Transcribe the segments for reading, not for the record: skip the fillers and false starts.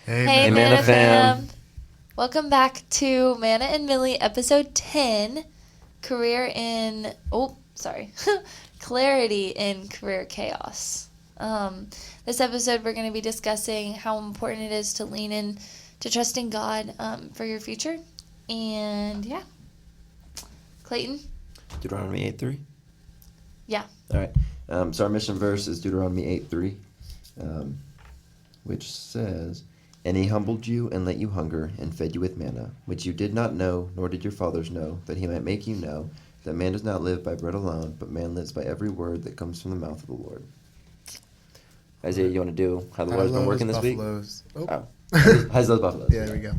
Hey, MannaFam. Welcome back to Manna and Millie, episode 10, Clarity in Career Chaos. This episode, we're going to be discussing how important it is to lean in to trusting God for your future. And, yeah. Clayton? Deuteronomy 8:3? Yeah. All right. So our mission verse is Deuteronomy 8:3, which says, "And he humbled you and let you hunger and fed you with manna, which you did not know, nor did your fathers know, that he might make you know that man does not live by bread alone, but man lives by every word that comes from the mouth of the Lord." Isaiah, you want to do how the Lord's been working this week? Oh. How's those buffaloes? Yeah, there we go.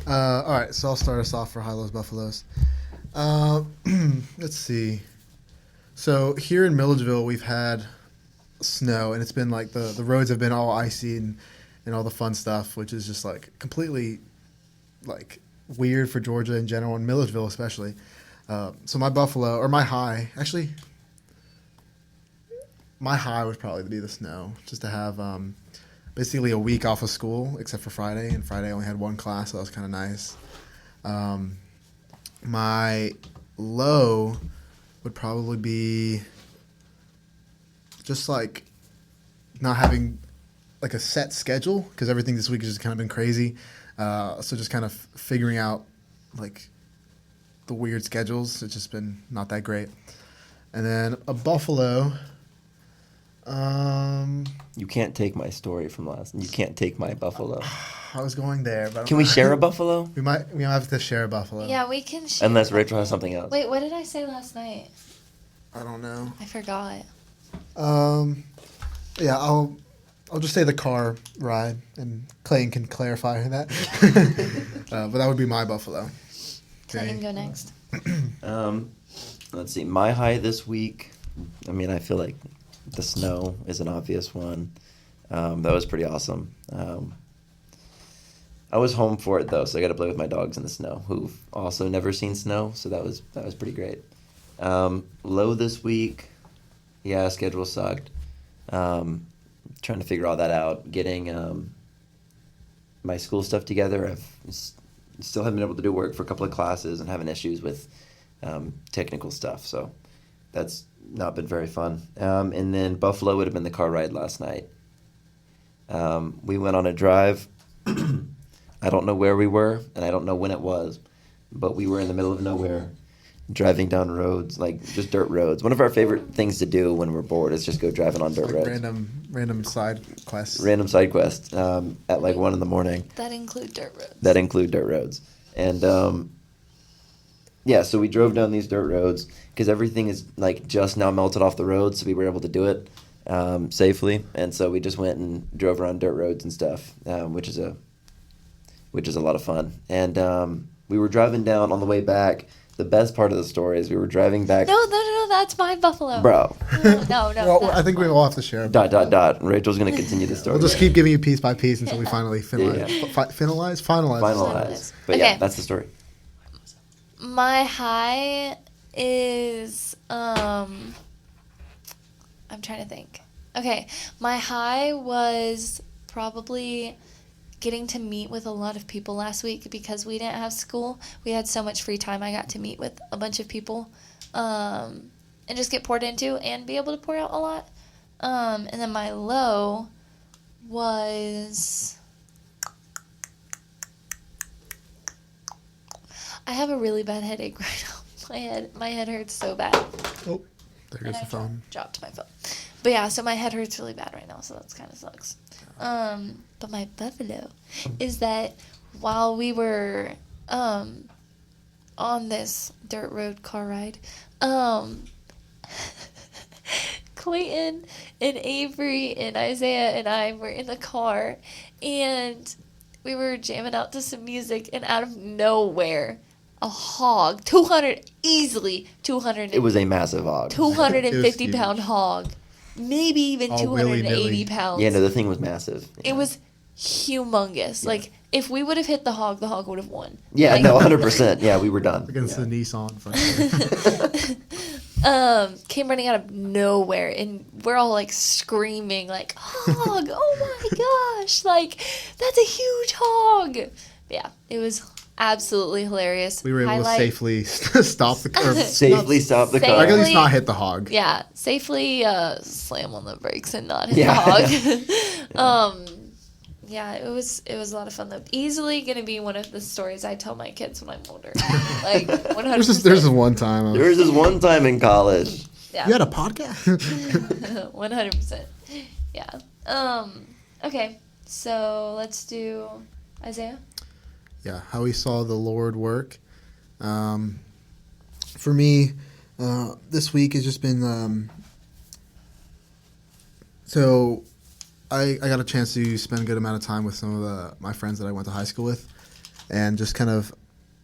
All right, so I'll start us off for High-Lows Buffaloes. Let's see. So here in Milledgeville, we've had snow, and it's been like the roads have been all icy and all the fun stuff, which is just like completely like weird for Georgia in general, and Milledgeville especially. So my high would probably be the snow, just to have basically a week off of school, except for Friday, and Friday I only had one class, so that was kind of nice. My low would probably be just like not having like a set schedule, because everything this week has just kind of been crazy. So just kind of figuring out like the weird schedules. It's just been not that great. And then a buffalo. You can't take my story from last. You can't take my buffalo. I was going there, but Can we share a buffalo? We might have to share a buffalo. Yeah, we can share. Unless Rachel has something else. Wait, what did I say last night? I don't know. I forgot. Yeah, I'll just say the car ride, and Clayton can clarify that. But that would be my buffalo. Clayton, go next. Let's see. My high this week. I mean, I feel like the snow is an obvious one. That was pretty awesome. I was home for it though, so I got to play with my dogs in the snow, who've also never seen snow, so that was pretty great. Low this week. Yeah, schedule sucked. Trying to figure all that out. Getting my school stuff together. I've still haven't been able to do work for a couple of classes and having issues with technical stuff. So that's not been very fun. And then Buffalo would have been the car ride last night. We went on a drive. I don't know where we were, and I don't know when it was, but we were in the middle of nowhere, driving down roads, like just dirt roads. One of our favorite things to do when we're bored is just go driving on dirt like roads. Random side quests. Random side quests at like 1 a.m. That include dirt roads. And yeah, so we drove down these dirt roads because everything is like just now melted off the road, so we were able to do it safely. And so we just went and drove around dirt roads and stuff, which is a lot of fun. And we were driving down on the way back. The best part of the story is we were driving back. No, that's my buffalo. Bro. No. Well, I think we all have to share. Rachel's going to continue the story. We'll just keep giving you piece by piece until we finally finalize. Yeah. Finalize. But Okay. yeah, that's the story. My high is I'm trying to think. Okay, my high was probably getting to meet with a lot of people last week because we didn't have school. We had so much free time. I got to meet with a bunch of people and just get poured into and be able to pour out a lot. And then my low was I have a really bad headache right now. My head hurts so bad. Oh, there goes the phone. Dropped my phone. But yeah, so my head hurts really bad right now, so that's kind of sucks. But my buffalo is that while we were on this dirt road car ride, Clayton and Avery and Isaiah and I were in the car, and we were jamming out to some music, and out of nowhere, a hog, 200. It was a massive hog. 250-pound hog. Maybe even All 280 willy-nilly. pounds. Yeah, no, the thing was massive. Yeah. It was humongous. Yeah. Like, if we would have hit the hog would have won. Yeah, Like, no, 100%. Yeah, we were done. Against Yeah. the Nissan. came running out of nowhere, and we're all like screaming, like, hog! Oh my gosh! Like, that's a huge hog! Yeah, it was absolutely hilarious. We were able to safely stop the car. Safely stop the car. Or at least not hit the hog. Yeah, safely slam on the brakes and not hit Yeah. the hog. Yeah, it was a lot of fun though. Easily gonna be one of the stories I tell my kids when I'm older. Like 100%. There's this one time. There was this one time in college. Yeah. You had a podcast? 100%. Yeah. Okay. So let's do Isaiah. Yeah, how we saw the Lord work. For me, this week has just been so I got a chance to spend a good amount of time with some of my friends that I went to high school with, and just kind of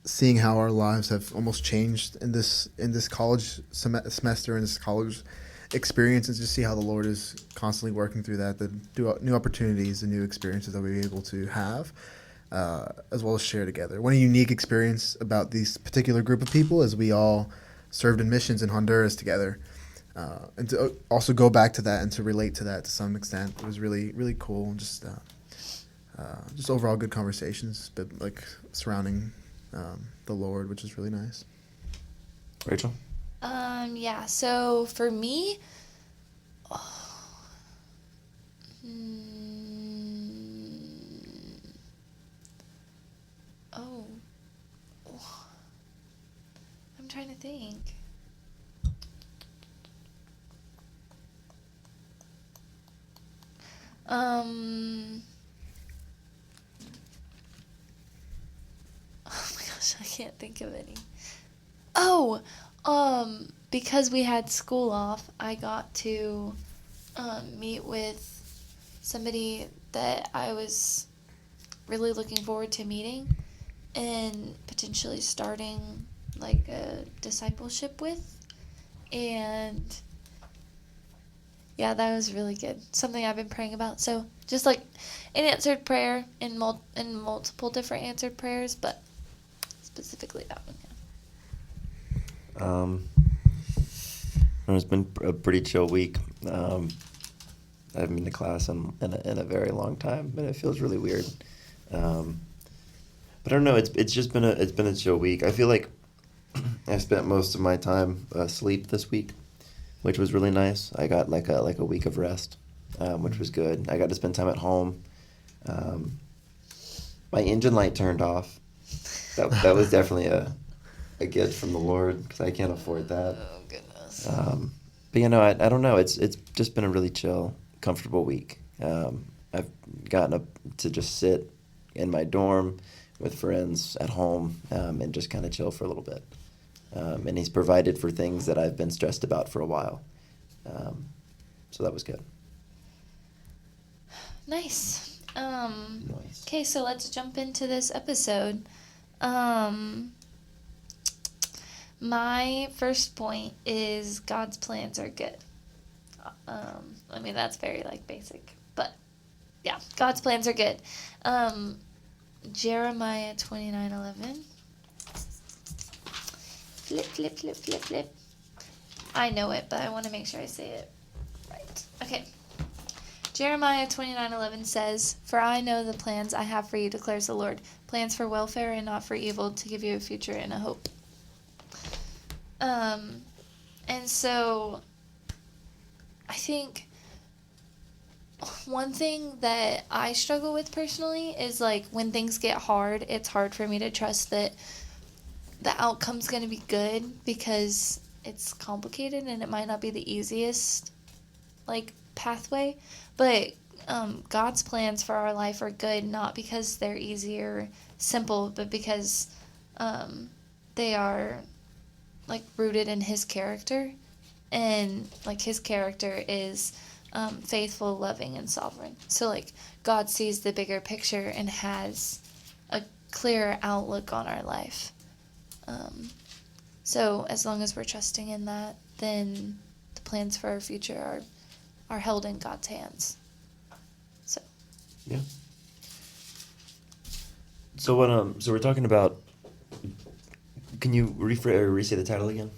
seeing how our lives have almost changed in this college semester, in this college experience, and just see how the Lord is constantly working through that, the new opportunities and new experiences that we're able to have, as well as share together. One unique experience about this particular group of people is we all served in missions in Honduras together. And to also go back to that and to relate to that to some extent, it was really, really cool. And just overall good conversations, but like surrounding the Lord, which is really nice. Rachel? Yeah. So for me, I'm trying to think. Oh my gosh, I can't think of any. Oh, because we had school off, I got to meet with somebody that I was really looking forward to meeting and potentially starting like a discipleship with. And yeah, that was really good. Something I've been praying about. So just like an answered prayer in multiple different answered prayers, but specifically that one. It's been a pretty chill week. I haven't been to class in a very long time, but it feels really weird. But I don't know. It's just been a chill week. I feel like I spent most of my time asleep this week, which was really nice. I got like a week of rest, which was good. I got to spend time at home. My engine light turned off. That was definitely a gift from the Lord, because I can't afford that. Oh goodness. But I don't know. It's just been a really chill, comfortable week. I've gotten to just sit in my dorm with friends at home, and just kind of chill for a little bit. And he's provided for things that I've been stressed about for a while. So that was good. Nice. Nice. Okay, so let's jump into this episode. My first point is God's plans are good. I mean, that's very basic, but yeah, God's plans are good. Jeremiah 29:11. Flip, flip, flip, flip, flip. I know it, but I want to make sure I say it right. Okay. Jeremiah 29:11 says, "For I know the plans I have for you, declares the Lord, plans for welfare and not for evil, to give you a future and a hope." And so I think one thing that I struggle with personally is when things get hard, it's hard for me to trust that the outcome's going to be good, because it's complicated and it might not be the easiest pathway. But God's plans for our life are good, not because they're easy or simple, but because they are rooted in his character, and his character is faithful, loving, and sovereign. So God sees the bigger picture and has a clearer outlook on our life. So as long as we're trusting in that, then the plans for our future are held in God's hands. So yeah. So what? So we're talking about. Can you re-say the title again?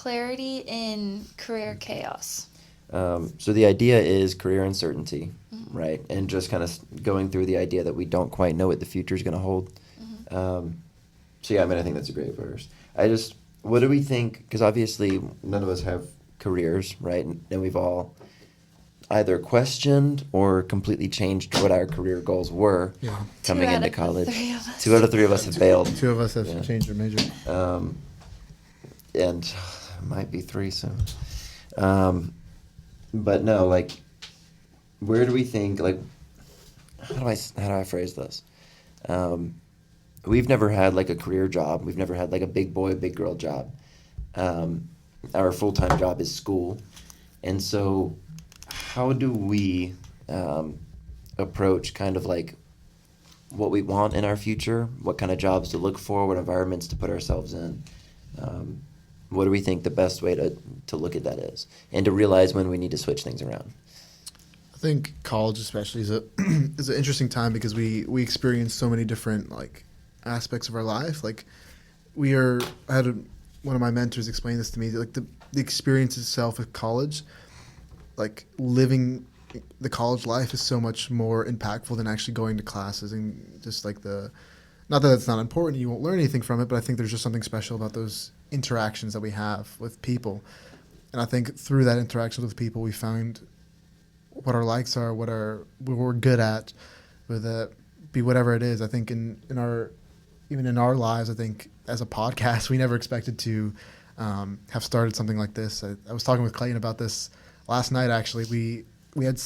clarity in career chaos. So the idea is career uncertainty, right? And just kind of going through the idea that we don't quite know what the future is going to hold. So yeah, I mean, I think that's a great verse. What do we think? Because obviously none of us have careers, right? And we've all either questioned or completely changed what our career goals were coming into college. 2 out of 3 of us. 2 out of 3 of us have failed. 2 of us have Yeah. changed our major. And might be 3 soon. But no, like, where do we think, like, how do I phrase this? We've never had like a career job. We've never had like a big boy, big girl job. Our full-time job is school. And so how do we approach kind of like what we want in our future, what kind of jobs to look for, what environments to put ourselves in? What do we think the best way to look at that is, and to realize when we need to switch things around? I think college especially is is an interesting time because we experience so many different like aspects of our life. Like one of my mentors explain this to me, like the experience itself at college, like living the college life is so much more impactful than actually going to classes and just like not that it's not important, you won't learn anything from it, but I think there's just something special about those interactions that we have with people. And I think through that interaction with people, we found what our likes are, what we're good at, whether that be whatever it is. I think even in our lives, I think as a podcast, we never expected to have started something like this. I was talking with Clayton about this last night. Actually, we had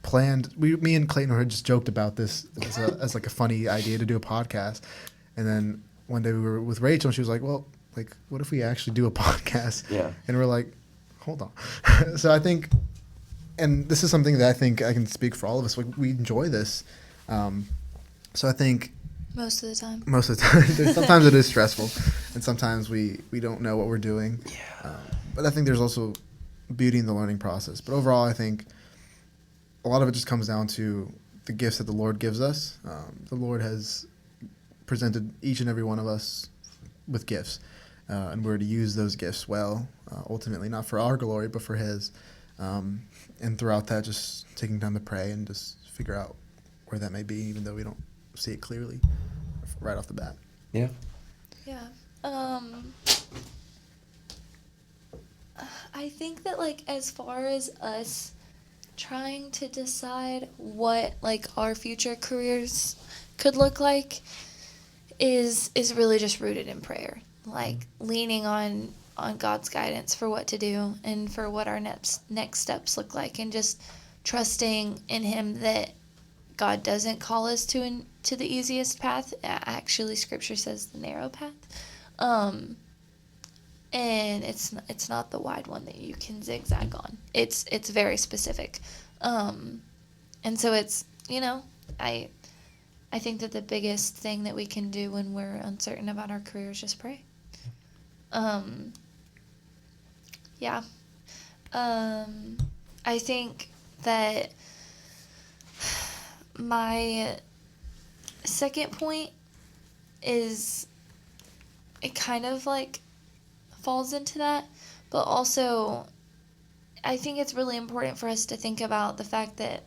planned. Me and Clayton had just joked about this as like a funny idea to do a podcast, and then one day we were with Rachel, and she was like, "Well, like, what if we actually do a podcast?" Yeah. And we're like, "Hold on." So I think, and this is something that I think I can speak for all of us. Like, we enjoy this. So I think Most of the time. sometimes it is stressful, and sometimes we don't know what we're doing. Yeah. But I think there's also beauty in the learning process. But overall, I think a lot of it just comes down to the gifts that the Lord gives us. The Lord has presented each and every one of us with gifts, and we're to use those gifts well, ultimately, not for our glory, but for His. And throughout that, just taking time to pray and just figure out where that may be, even though we don't see it clearly right off the bat. Yeah. Yeah. I think that, like, as far as us trying to decide what, like, our future careers could look like is really just rooted in prayer. Like, leaning on God's guidance for what to do and for what our next steps look like, and just trusting in Him that God doesn't call us to the easiest path. Actually, Scripture says the narrow path. And it's not the wide one that you can zigzag on. It's very specific. And so it's, I think that the biggest thing that we can do when we're uncertain about our career is just pray. Yeah. I think that my second point is, it kind of like falls into that, but also I think it's really important for us to think about the fact that,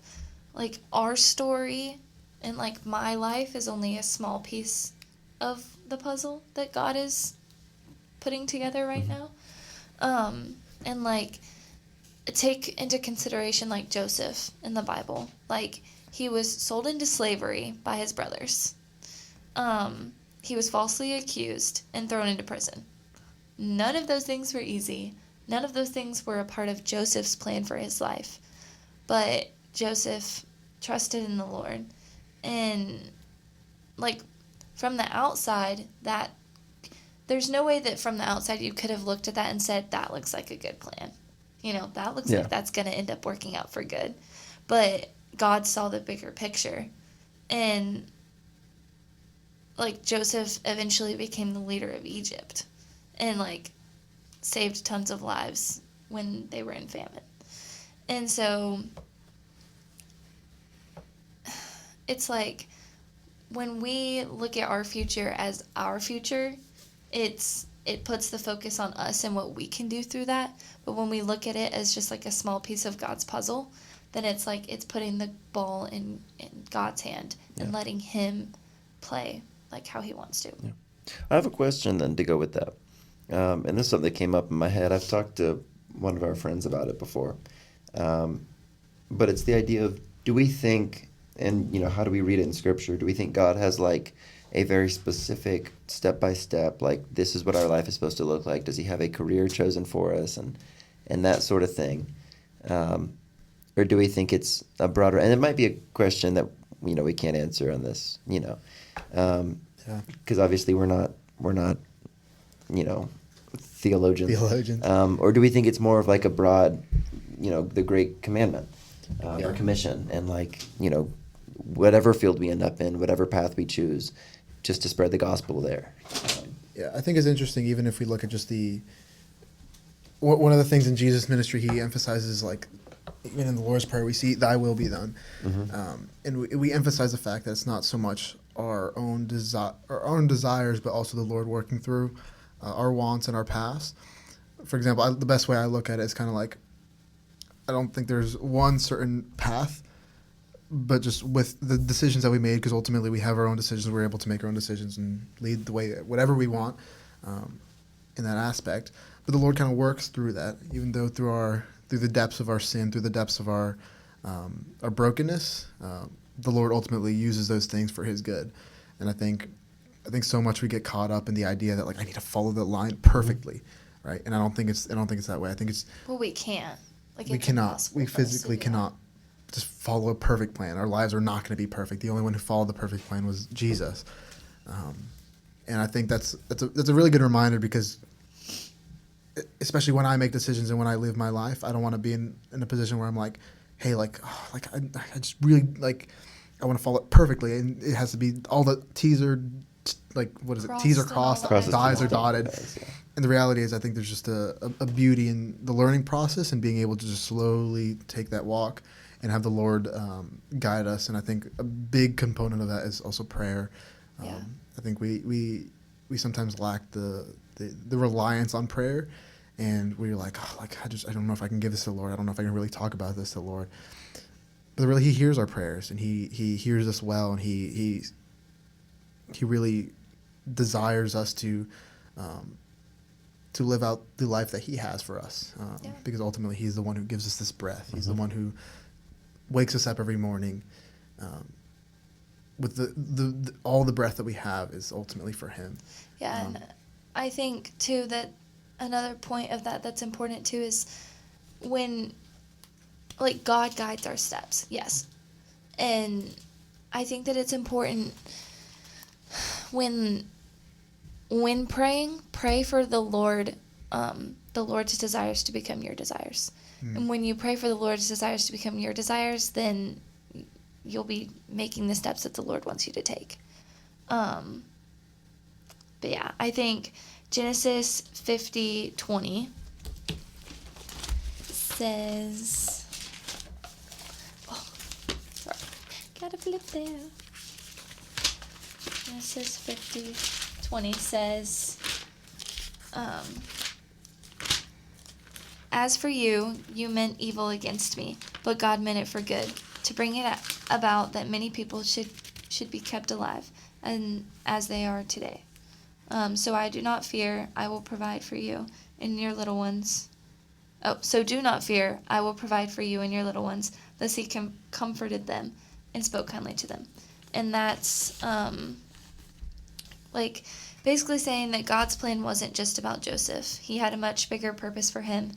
like, our story and, like, my life is only a small piece of the puzzle that God is putting together right now. And, like, take into consideration, like, Joseph in the Bible. Like, he was sold into slavery by his brothers. He was falsely accused and thrown into prison. None of those things were easy. None of those things were a part of Joseph's plan for his life. But Joseph trusted in the Lord. And, like, from the outside, that there's no way that from the outside you could have looked at that and said, that looks like a good plan. That looks like that's going to end up working out for good. But God saw the bigger picture. And, like, Joseph eventually became the leader of Egypt. And, like, saved tons of lives when they were in famine. And so it's like, when we look at our future as our future, it's it puts the focus on us and what we can do through that. But when we look at it as just like a small piece of God's puzzle, then it's like it's putting the ball in God's hand and letting him play like how he wants to. Yeah. I have a question then to go with that. And this is something that came up in my head. I've talked to one of our friends about it before. But it's the idea of, do we think, and how do we read it in Scripture? Do we think God has like a very specific step-by-step, like this is what our life is supposed to look like? Does he have a career chosen for us and that sort of thing? Or do we think it's a broader, and it might be a question that we can't answer on this, because obviously we're not theologians. Or do we think it's more of like a broad, the Great Commandment or Commission, and like whatever field we end up in, whatever path we choose, just to spread the gospel there. I think it's interesting, even if we look at just one of the things in Jesus' ministry, he emphasizes, like, even in the Lord's Prayer, we see, "Thy will be done," and we emphasize the fact that it's not so much our own desires, but also the Lord working through our wants and our past. For example, the best way I look at it is kind of like, I don't think there's one certain path, but just with the decisions that we made, because ultimately we have our own decisions, we're able to make our own decisions and lead the way, whatever we want in that aspect. But the Lord kind of works through that, even though through the depths of our sin, through the depths of our brokenness, the Lord ultimately uses those things for his good. And I think so much we get caught up in the idea that, like, I need to follow the line perfectly, right? And I don't think it's that way. I think it's, well, we can't. Like, we cannot. We physically cannot just follow a perfect plan. Our lives are not going to be perfect. The only one who followed the perfect plan was Jesus. And I think that's a really good reminder, because especially when I make decisions and when I live my life, I don't want to be in a position where I'm like, hey, I just really, like, I want to follow it perfectly, and it has to be all the T's are, like, what is it? T's are crossed, I's are dotted. And the reality is, I think there's just a beauty in the learning process and being able to just slowly take that walk and have the Lord guide us. And I think a big component of that is also prayer. I think we sometimes lack the reliance on prayer, and we're like, I don't know if I can give this to the Lord. I don't know if I can really talk about this to the Lord. But really, he hears our prayers, and he hears us well, and he really desires us to live out the life that he has for us, because ultimately he's the one who gives us this breath. He's the one who wakes us up every morning. With the all the breath that we have is ultimately for him. Yeah, and I think too that another point of that's important too is when, like, God guides our steps, yes, and I think that it's important when praying, pray for the Lord's desires to become your desires. And when you pray for the Lord's desires to become your desires, then you'll be making the steps that the Lord wants you to take. But yeah, I think Genesis 50:20 says, gotta flip there. Genesis 50:20 says, as for you, you meant evil against me, but God meant it for good, to bring it about that many people should be kept alive, and as they are today. So I do not fear, I will provide for you and your little ones. So do not fear, I will provide for you and your little ones. Thus he comforted them and spoke kindly to them. And that's like basically saying that God's plan wasn't just about Joseph. He had a much bigger purpose for him,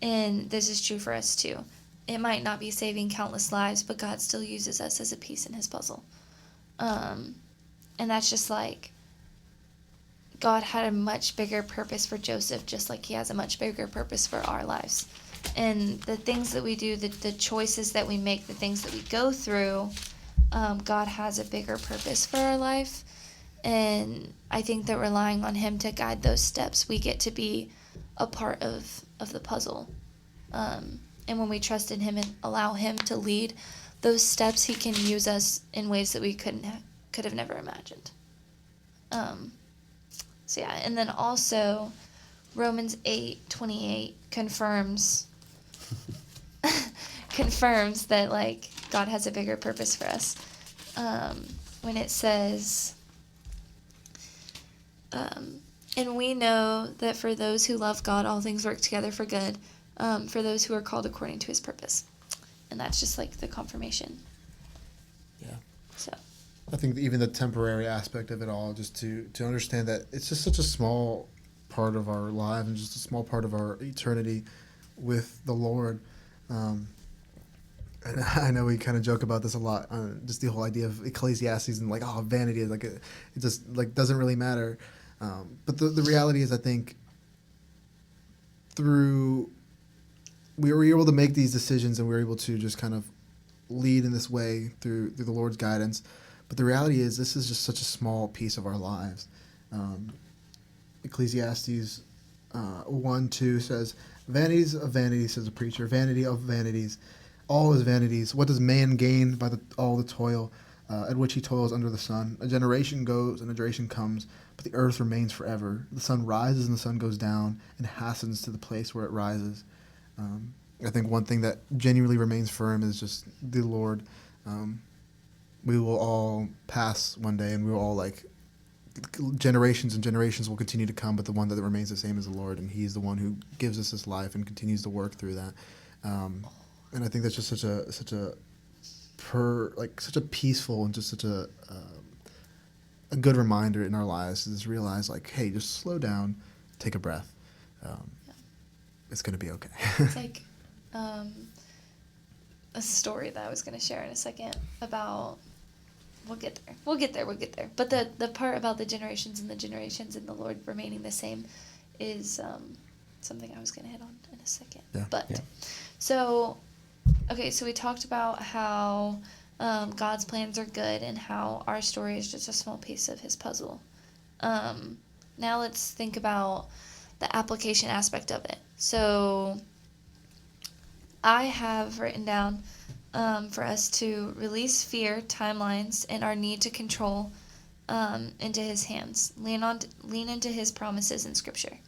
and this is true for us too. It might not be saving countless lives, but God still uses us as a piece in his puzzle. And that's just like, God had a much bigger purpose for Joseph, just like he has a much bigger purpose for our lives. And the things that we do, the choices that we make, the things that we go through, God has a bigger purpose for our life. And I think that relying on him to guide those steps, we get to be a part of the puzzle. And when we trust in him and allow him to lead those steps, he can use us in ways that we could have never imagined. So yeah, and then also Romans 8:28 confirms that like God has a bigger purpose for us. When it says, and we know that for those who love God, all things work together for good, for those who are called according to his purpose. And that's just like the confirmation. Yeah. So I think even the temporary aspect of it all, just to understand that it's just such a small part of our life and just a small part of our eternity with the Lord. And I know we kind of joke about this a lot, just the whole idea of Ecclesiastes and like, oh, vanity, like it just like doesn't really matter. But the reality is, I think through we were able to make these decisions and we were able to just kind of lead in this way through the Lord's guidance. But the reality is, this is just such a small piece of our lives. Ecclesiastes 1:2 says, "Vanities of vanities," says the preacher, "vanity of vanities. All is vanities. What does man gain by all the toil at which he toils under the sun? A generation goes and a generation comes, but the earth remains forever. The sun rises and the sun goes down and hastens to the place where it rises." I think one thing that genuinely remains firm is just the Lord. We will all pass one day, and we will all, like, generations and generations will continue to come, but the one that remains the same is the Lord, and he's the one who gives us this life and continues to work through that. And I think that's just such a peaceful and just such a good reminder in our lives to just realize, like, hey, just slow down, take a breath. It's going to be okay. it's like a story that I was going to share in a second about, we'll get there. But the part about the generations and the Lord remaining the same is something I was going to hit on in a second. Yeah. But so we talked about how God's plans are good and how our story is just a small piece of his puzzle. Now let's think about the application aspect of it. So I have written down for us to release fear, timelines, and our need to control into his hands. Lean into his promises in Scripture.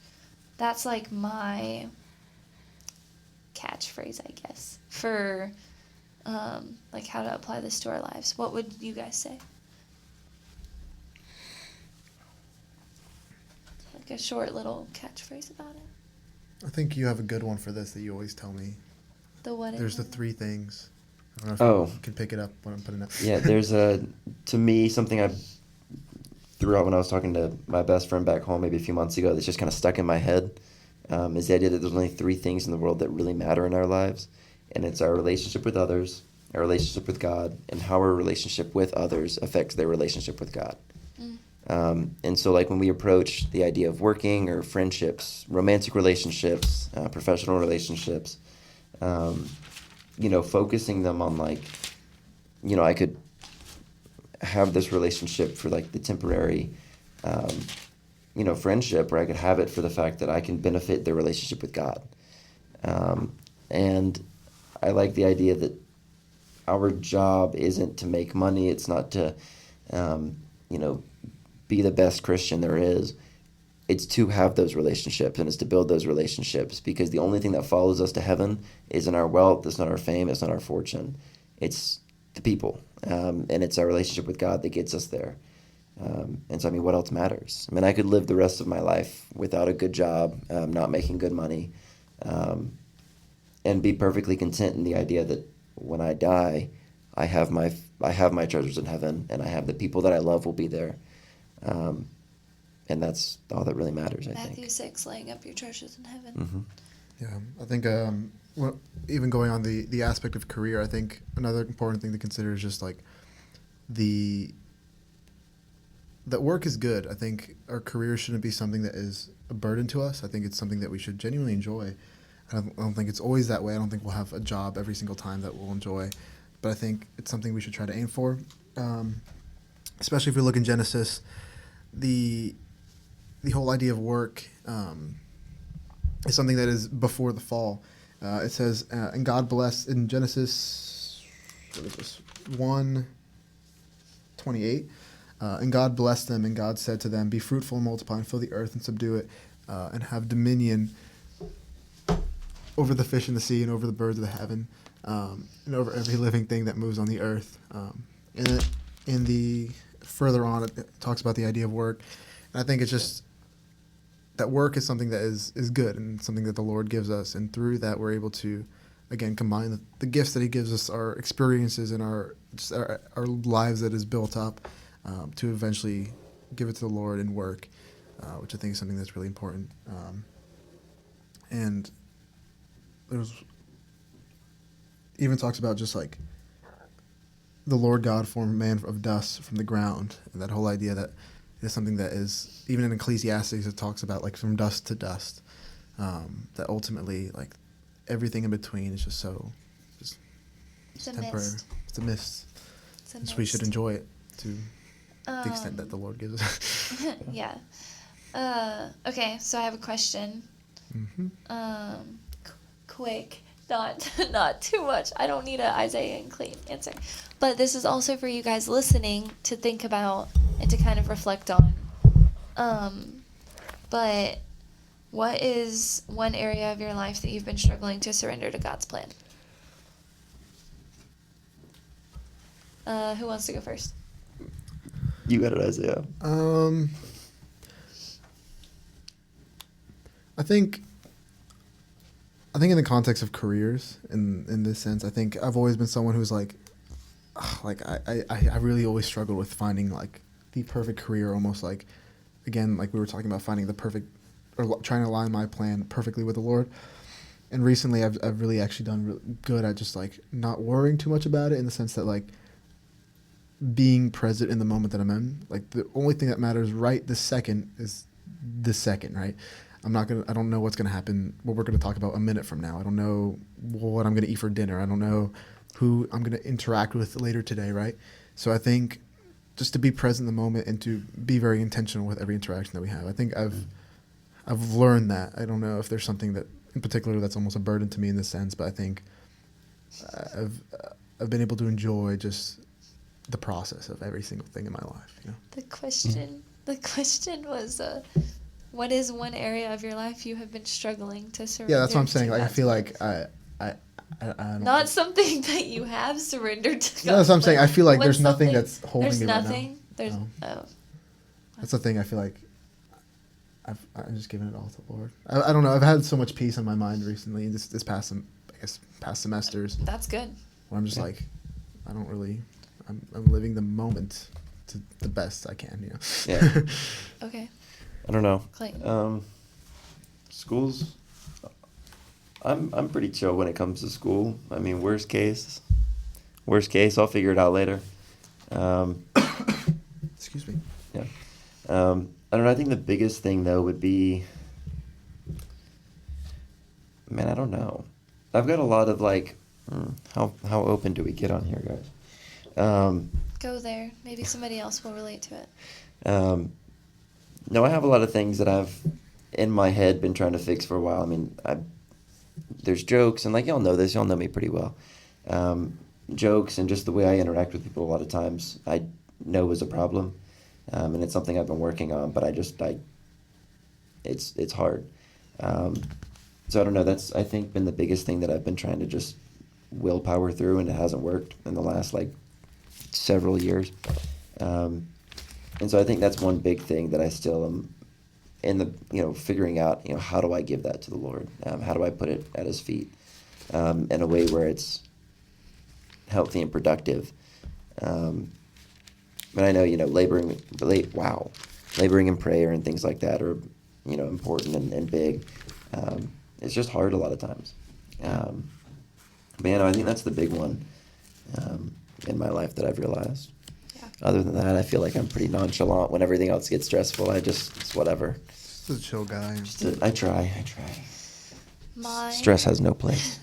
That's like my catchphrase, I guess, for like how to apply this to our lives. What would you guys say? Like a short little catchphrase about it. I think you have a good one for this that you always tell me. The what? There's the three things. I don't know if you can pick it up when I'm putting it. Yeah, there's to me, something I threw out when I was talking to my best friend back home maybe a few months ago that's just kind of stuck in my head, is the idea that there's only three things in the world that really matter in our lives, and it's our relationship with others, our relationship with God, and how our relationship with others affects their relationship with God. And so, like, when we approach the idea of working or friendships, romantic relationships, professional relationships, focusing them on, like, I could have this relationship for, like, the temporary, friendship, or I could have it for the fact that I can benefit their relationship with God. And I like the idea that our job isn't to make money. It's not to, be the best Christian there is. It's to have those relationships, and it's to build those relationships, because the only thing that follows us to heaven isn't our wealth, it's not our fame, it's not our fortune. It's the people, and it's our relationship with God that gets us there. And so, what else matters? I could live the rest of my life without a good job, not making good money, and be perfectly content in the idea that when I die, I have my treasures in heaven, and I have the people that I love will be there. And that's all that really matters, I think. Matthew 6, laying up your treasures in heaven. Mm-hmm. Yeah, I think even going on the aspect of career, I think another important thing to consider is just like that work is good. I think our career shouldn't be something that is a burden to us. I think it's something that we should genuinely enjoy. I don't think it's always that way. I don't think we'll have a job every single time that we'll enjoy, but I think it's something we should try to aim for. Especially if we look in Genesis, the whole idea of work is something that is before the fall. It says, and God blessed in Genesis, 1:28. And God blessed them, and God said to them, "Be fruitful and multiply, and fill the earth and subdue it, and have dominion over the fish in the sea and over the birds of the heaven, and over every living thing that moves on the earth." In the further on, it talks about the idea of work. And I think it's just that work is something that is good and something that the Lord gives us. And through that, we're able to, again, combine the gifts that he gives us, our experiences and our lives that is built up, to eventually give it to the Lord and work, which I think is something that's really important. And there's even talks about just like the Lord God formed man of dust from the ground, and that whole idea that is something that is, even in Ecclesiastes, it talks about like from dust to dust, that ultimately like everything in between is just temporary. Mist. It's a mist. It's a So we should mist. enjoy it to the extent that the Lord gives us. Yeah. Okay, so I have a question. Quick, not too much. I don't need a Isaiah and clean answer. But this is also for you guys listening to think about and to kind of reflect on. But what is one area of your life that you've been struggling to surrender to God's plan? Who wants to go first? You got it, Isaiah. I think in the context of careers, in this sense, I think I've always been someone who's like I really always struggled with finding like the perfect career, almost like, again, like we were talking about finding the perfect, or trying to align my plan perfectly with the Lord. And recently I've really actually done really good at just like not worrying too much about it, in the sense that like being present in the moment that I'm in. Like the only thing that matters right this second is this second, right? I don't know what's going to happen, what we're going to talk about a minute from now. I don't know what I'm going to eat for dinner. I don't know who I'm going to interact with later today, right? So I think just to be present in the moment and to be very intentional with every interaction that we have. I think I've learned that. I don't know if there's something that in particular that's almost a burden to me in this sense, but I think I've been able to enjoy just the process of every single thing in my life. You know? The question was, what is one area of your life you have been struggling to surrender? Yeah, that's what I'm saying. to Like I God's feel plan? like I don't. Not something that you have surrendered to. No, that's what I'm saying. I feel like What's there's nothing something- that's holding there's me nothing. right now. There's No. oh. That's the thing. I feel like I'm just giving it all to the Lord. I don't know. I've had so much peace in my mind recently, this past past semesters, That's good. where I'm just like, I don't really. I'm living the moment to the best I can. You know. Yeah. Okay. I don't know. Clayton. Schools. I'm pretty chill when it comes to school. I mean, worst case, I'll figure it out later. Excuse me. Yeah. I don't know. I think the biggest thing though would be, man, I don't know. I've got a lot of like, how open do we get on here, guys? Go there. Maybe somebody else will relate to it. No, I have a lot of things that I've in my head been trying to fix for a while. I mean, there's jokes, and like y'all know this, y'all know me pretty well. Jokes and just the way I interact with people a lot of times I know is a problem, and it's something I've been working on. But it's hard. So I don't know. That's I think been the biggest thing that I've been trying to just willpower through, and it hasn't worked in the last like several years. And so I think that's one big thing that I still am in the, figuring out, how do I give that to the Lord? How do I put it at his feet in a way where it's healthy and productive? But I know, laboring in prayer and things like that are, important and big. It's just hard a lot of times. I think that's the big one in my life that I've realized. Other than that, I feel like I'm pretty nonchalant when everything else gets stressful. it's whatever. Just a chill guy. I try. Mine. Stress has no place.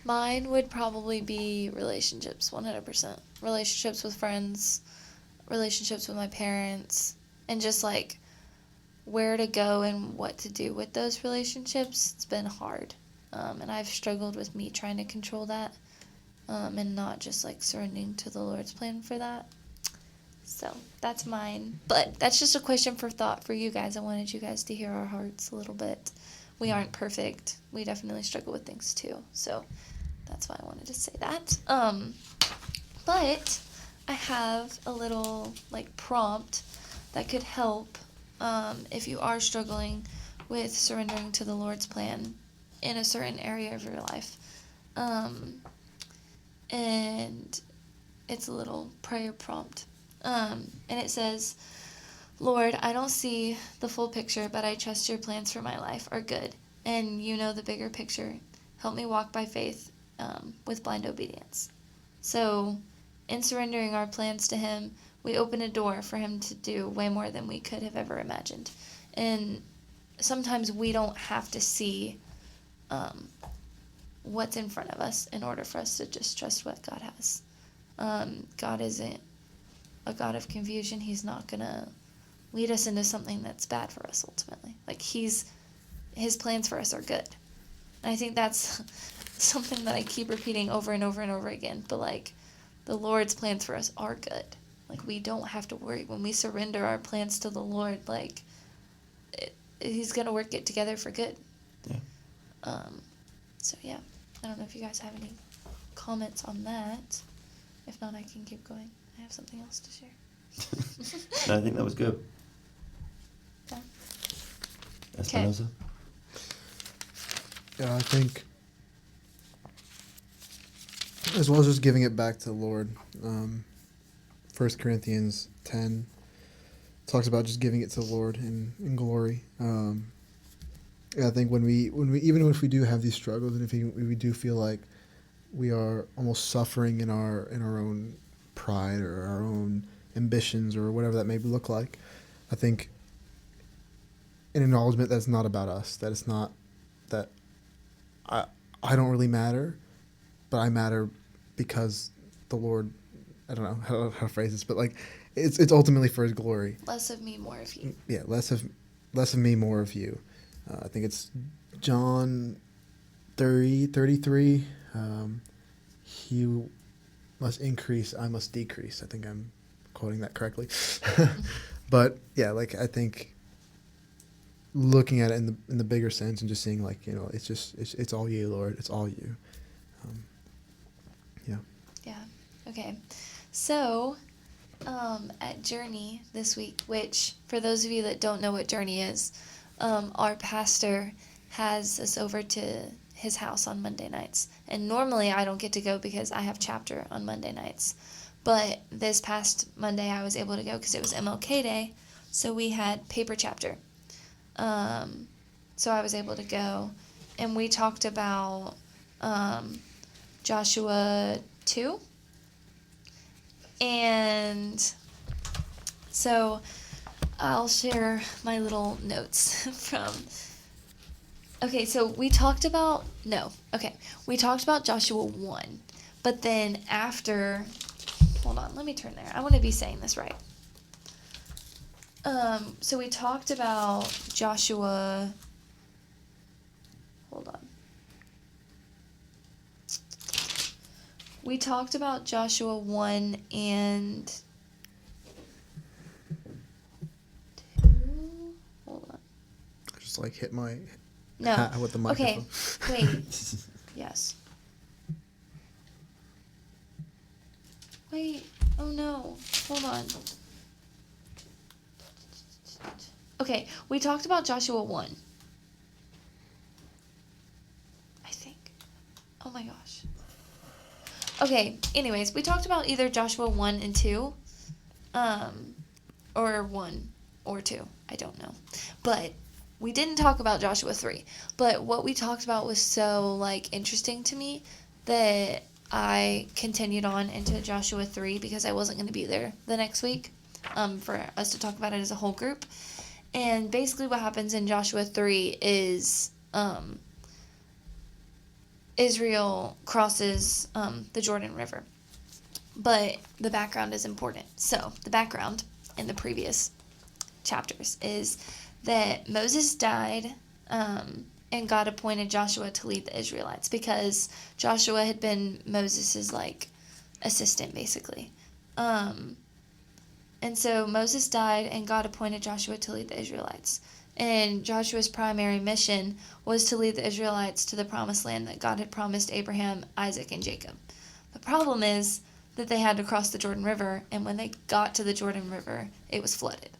Mine would probably be relationships, 100%. Relationships with friends, relationships with my parents, and just like where to go and what to do with those relationships. It's been hard. And I've struggled with me trying to control that and not just like surrendering to the Lord's plan for that. So that's mine. But that's just a question for thought for you guys. I wanted you guys to hear our hearts a little bit. We aren't perfect. We definitely struggle with things too. So that's why I wanted to say that. But I have a little like prompt that could help if you are struggling with surrendering to the Lord's plan in a certain area of your life. And it's a little prayer prompt. And it says, Lord, I don't see the full picture, but I trust your plans for my life are good. And you know the bigger picture. Help me walk by faith with blind obedience. So in surrendering our plans to him, we open a door for him to do way more than we could have ever imagined. And sometimes we don't have to see what's in front of us in order for us to just trust what God has. God isn't a God of confusion. He's not going to lead us into something that's bad for us ultimately. Like his plans for us are good. And I think that's something that I keep repeating over and over and over again. But like the Lord's plans for us are good. Like we don't have to worry when we surrender our plans to the Lord. Like he's going to work it together for good. Yeah. So yeah, I don't know if you guys have any comments on that. If not, I can keep going. I have something else to share. No, I think that was good. Yeah. Espinosa? Yeah, I think as well as just giving it back to the Lord. 1 Corinthians 10 talks about just giving it to the Lord in glory. I think when we even if we do have these struggles, and if we do feel like we are almost suffering in our own pride or our own ambitions or whatever that may look like, I think an acknowledgement that it's not about us, that it's not that I don't really matter, but I matter because the Lord, I don't know how to phrase this, but like it's ultimately for his glory. Less of me, more of you. Yeah, less of me, more of you. I think it's John 30:33. He must increase, I must decrease. I think I'm quoting that correctly. But yeah, like I think looking at it in the bigger sense and just seeing like, it's all you, Lord. It's all you. Yeah. Yeah. Okay. So, at Journey this week, which for those of you that don't know what Journey is, our pastor has us over to his house on Monday nights. And normally I don't get to go because I have chapter on Monday nights. But this past Monday I was able to go because it was MLK Day. So we had paper chapter. So I was able to go. And we talked about Joshua 2. And so I'll share my little notes from... Okay, so we talked about Joshua 1, but then after, hold on, let me turn there. I want to be saying this right. So we talked about Joshua, hold on. We talked about Joshua 1 and 2, hold on. I just like hit my... No. With the microphone. Okay. Wait. Yes. Wait. Oh no. Hold on. Okay. We talked about Joshua 1. I think. Oh my gosh. Okay. Anyways, we talked about either Joshua 1 and 2. Or 1 or 2. I don't know. But we didn't talk about Joshua 3, but what we talked about was so, interesting to me that I continued on into Joshua 3 because I wasn't going to be there the next week for us to talk about it as a whole group. And basically what happens in Joshua 3 is Israel crosses the Jordan River. But the background is important. So the background in the previous chapters is that Moses died, and God appointed Joshua to lead the Israelites because Joshua had been Moses's assistant basically, And so Moses died, and God appointed Joshua to lead the Israelites. And Joshua's primary mission was to lead the Israelites to the promised land that God had promised Abraham, Isaac, and Jacob. The problem is that they had to cross the Jordan River, and when they got to the Jordan River, it was flooded.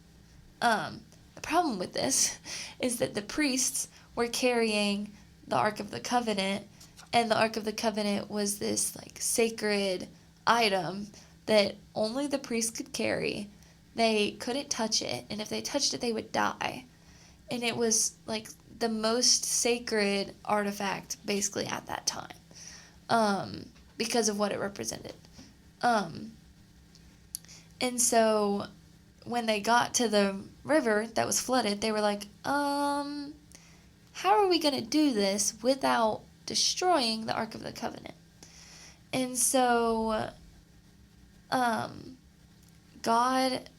The problem with this is that the priests were carrying the Ark of the Covenant, and the Ark of the Covenant was this like sacred item that only the priests could carry. They couldn't touch it, and if they touched it, they would die. And it was like the most sacred artifact basically at that time, because of what it represented. And so when they got to the river that was flooded, they were like, how are we going to do this without destroying the Ark of the Covenant? And so God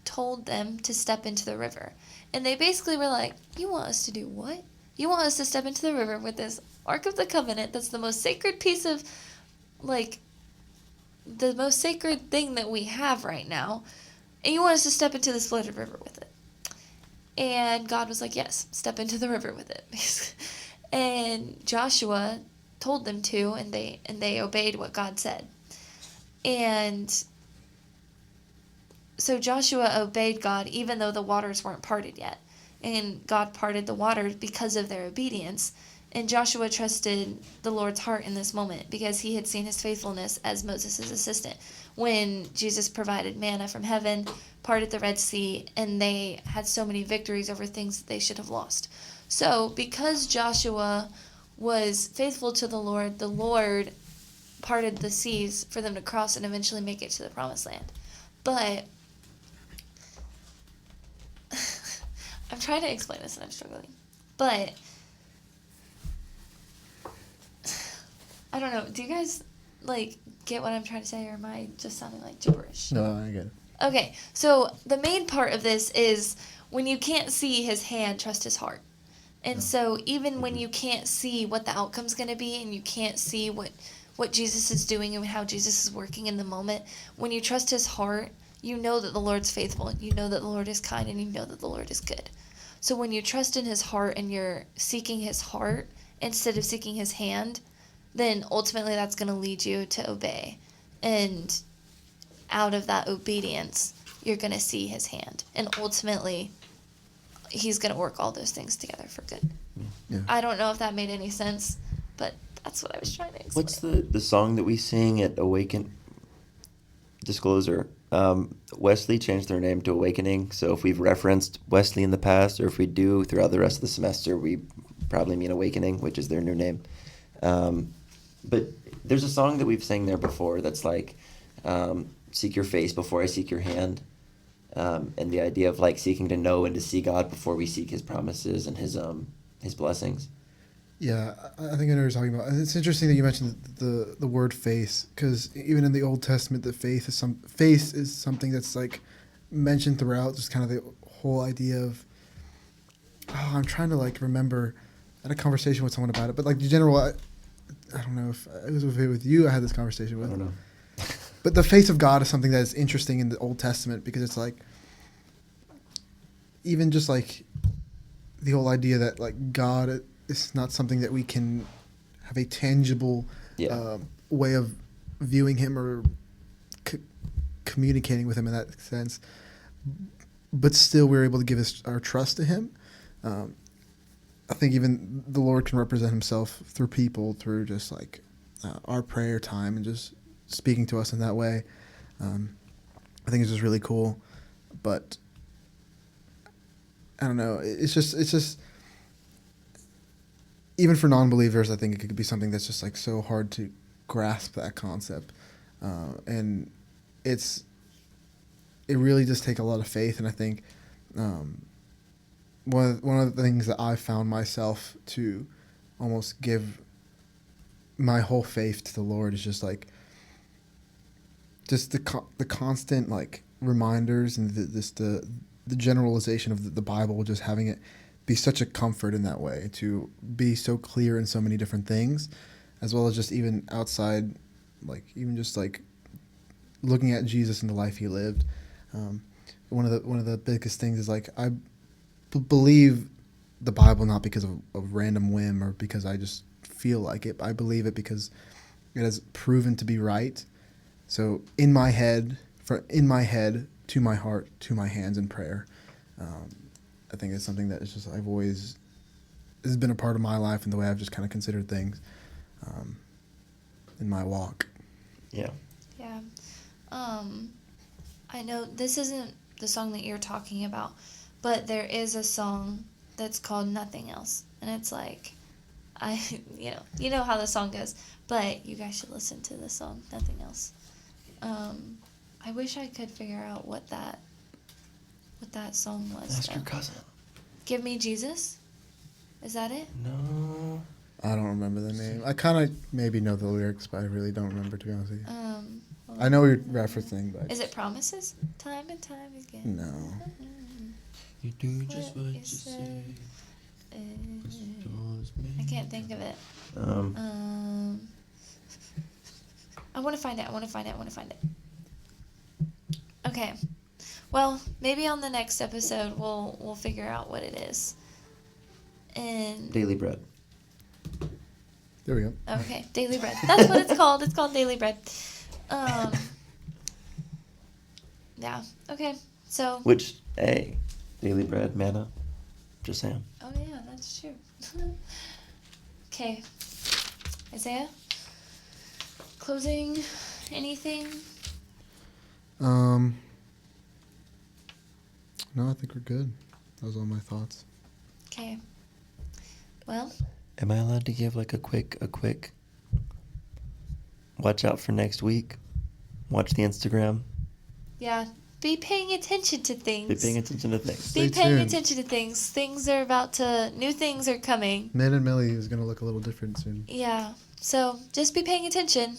told them to step into the river. And they basically were like, you want us to do what? You want us to step into the river with this Ark of the Covenant that's the most sacred piece of, like, the most sacred thing that we have right now, and you want us to step into this flooded river with it. And God was like, yes, step into the river with it. And Joshua told them to, and they obeyed what God said. And so Joshua obeyed God even though the waters weren't parted yet. And God parted the waters because of their obedience. And Joshua trusted the Lord's heart in this moment because he had seen his faithfulness as Moses' assistant when Jesus provided manna from heaven, parted the Red Sea, and they had so many victories over things that they should have lost. So because Joshua was faithful to the Lord parted the seas for them to cross and eventually make it to the promised land. But I'm trying to explain this and I'm struggling. But I don't know. Do you guys get what I'm trying to say, or am I just sounding like gibberish? No, I get it. Okay, so the main part of this is when you can't see his hand, trust his heart. And so even when you can't see what the outcome's going to be and you can't see what Jesus is doing and how Jesus is working in the moment, when you trust his heart, you know that the Lord's faithful, you know that the Lord is kind, and you know that the Lord is good. So when you trust in his heart and you're seeking his heart instead of seeking his hand, then ultimately that's going to lead you to obey. And out of that obedience, you're going to see his hand. And ultimately, he's going to work all those things together for good. Yeah. I don't know if that made any sense, but that's what I was trying to explain. What's the song that we sing at Awaken? Disclosure. Wesley changed their name to Awakening, so if we've referenced Wesley in the past, or if we do throughout the rest of the semester, we probably mean Awakening, which is their new name. But there's a song that we've sang there before that's like, seek your face before I seek your hand. And the idea of like seeking to know and to see God before we seek his promises and his blessings. Yeah, I think I know what you're talking about. It's interesting that you mentioned the word faith, because even in the Old Testament, the faith is something that's like mentioned throughout. Just kind of the whole idea of, I'm trying to like remember. I had a conversation with someone about it, but like the general, I don't know if it was with you. I had this conversation with. I don't know. But the face of God is something that is interesting in the Old Testament, because it's like, even just like the whole idea that like God is not something that we can have a tangible way of viewing him or communicating with him in that sense, but still we're able to give our trust to him. I think even the Lord can represent himself through people, through just like our prayer time and just speaking to us in that way. I think it's just really cool, but I don't know. It's just even for non-believers, I think it could be something that's just like so hard to grasp that concept, and it really does take a lot of faith. And I think one of the things that I found myself to almost give my whole faith to the Lord is just like the constant like reminders and the generalization of the Bible, just having it be such a comfort in that way, to be so clear in so many different things, as well as just even outside, like even just like looking at Jesus and the life he lived. One of the biggest things is like I believe the Bible not because of a random whim or because I just feel like it. I believe it because it has proven to be right. So in my head, to my heart, to my hands in prayer. I think it's something that is just has been a part of my life and the way I've just kind of considered things in my walk. Yeah. Yeah. I know this isn't the song that you're talking about, but there is a song that's called Nothing Else. And it's like, you know how the song goes, but you guys should listen to the song, Nothing Else. I wish I could figure out what that song was. Ask your cousin. Give Me Jesus? Is that it? No. I don't remember the name. I kind of maybe know the lyrics, but I really don't remember, to be honest with you. I know what you're referencing, but... Is it Promises? Time and time again. No. You do just what you say. I can't think of it. I want to find it. Okay. Well, maybe on the next episode we'll figure out what it is. And Daily Bread. There we go. okay, Daily Bread. That's what it's called. It's called Daily Bread. Yeah. Okay. So. Which, Daily Bread, manna. Just saying. Oh yeah, that's true. Okay. Isaiah? Closing anything? No, I think we're good. That was all my thoughts. Okay. Well. Am I allowed to give like a quick watch out for next week? Watch the Instagram. Yeah. Be paying attention to things. Be paying attention to things. Stay Be paying tuned. attention to things. New things are coming. Man and Millie is going to look a little different soon. Yeah. So just be paying attention.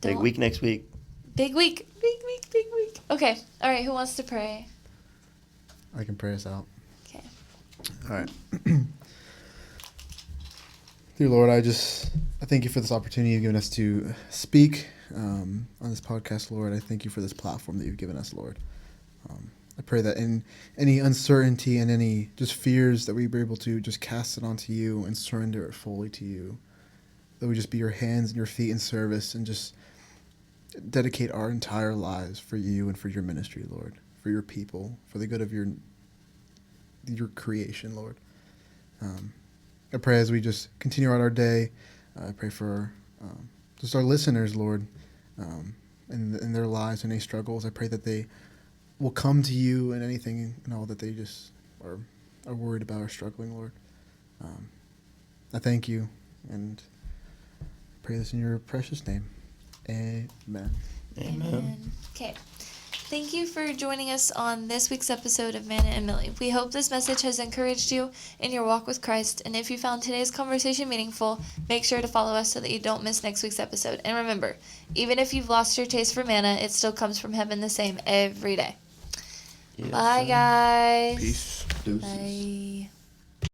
Big week next week. Big week. Big week. Okay. All right. Who wants to pray? I can pray us out. Okay. All right. Dear Lord, I thank you for this opportunity you've given us to speak on this podcast, Lord. I thank you for this platform that you've given us, Lord. I pray that in any uncertainty and any just fears that we be able to just cast it onto you and surrender it fully to you. That we just be your hands and your feet in service and just dedicate our entire lives for you and for your ministry, Lord, for your people, for the good of your creation, Lord. I pray as we just continue out our day, I pray for just our listeners, Lord, in their lives and any struggles. I pray that they will come to you in anything and all that they just are worried about or struggling, Lord. I thank you and pray this in your precious name. Amen. Amen. Okay. Thank you for joining us on this week's episode of Manna and Millie. We hope this message has encouraged you in your walk with Christ. And if you found today's conversation meaningful, make sure to follow us so that you don't miss next week's episode. And remember, even if you've lost your taste for manna, it still comes from heaven the same every day. Yes, Bye, sir. guys. Peace. Deuces. Bye.